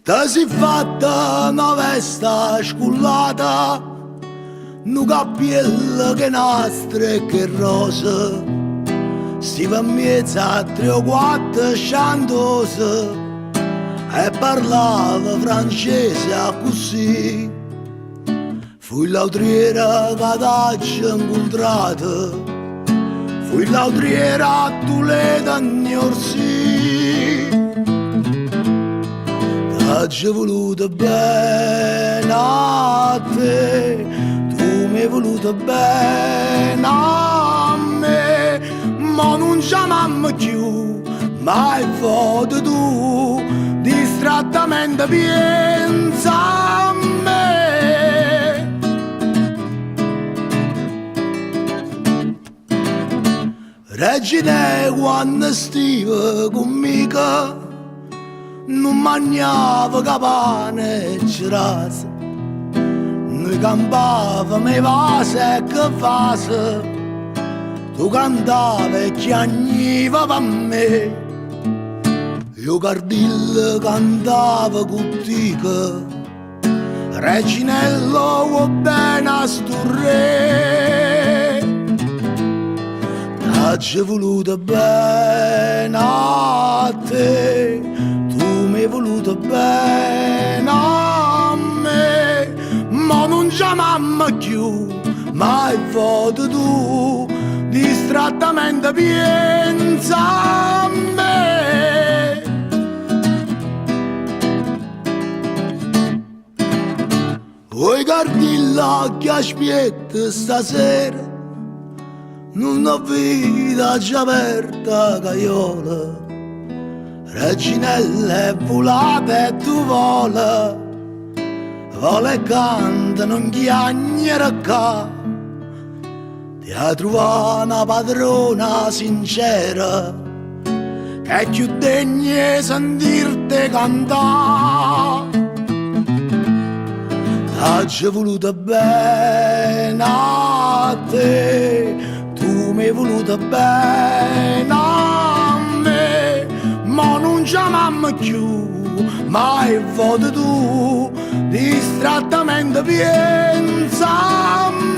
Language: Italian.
Ti si fatta una vesta scullata, nu cappiello che nastre e che rosa, stiva in mezzo a 3 o 4 chantose e parlava francese così. Fui l'autriera che t'ha incontrata, fui l'autriera a Toledo a Gnorsì. T'ho voluto bene a te, tu mi hai voluto bene a me, ma non chiamammo più, mai foto tu, distrattamente pensa a me. Regine quando stiva conmigo non mangiava capane e girase, noi campavamo i vasi e che fase, tu cantavi e chiagniva per me, io cardillo cantava cottica, Reginello va bene a sto re. T'ho voluto bene a te, tu mi hai voluto bene a me, ma non chiamammo più, mai foto tu, distrattamente pensa a me. Vuoi cardilla che aspetta stasera, non ho vita già aperta caiola, Reginella è volata e tu vola, vola e canta, non chiagnere qua, ti ha trovato una padrona sincera, che è più degna di sentirti cantare. T'ho voluto bene a te, tu mi hai voluto bene a me, ma non chiamammo più, mai foto tu, distrattamente pensa a me.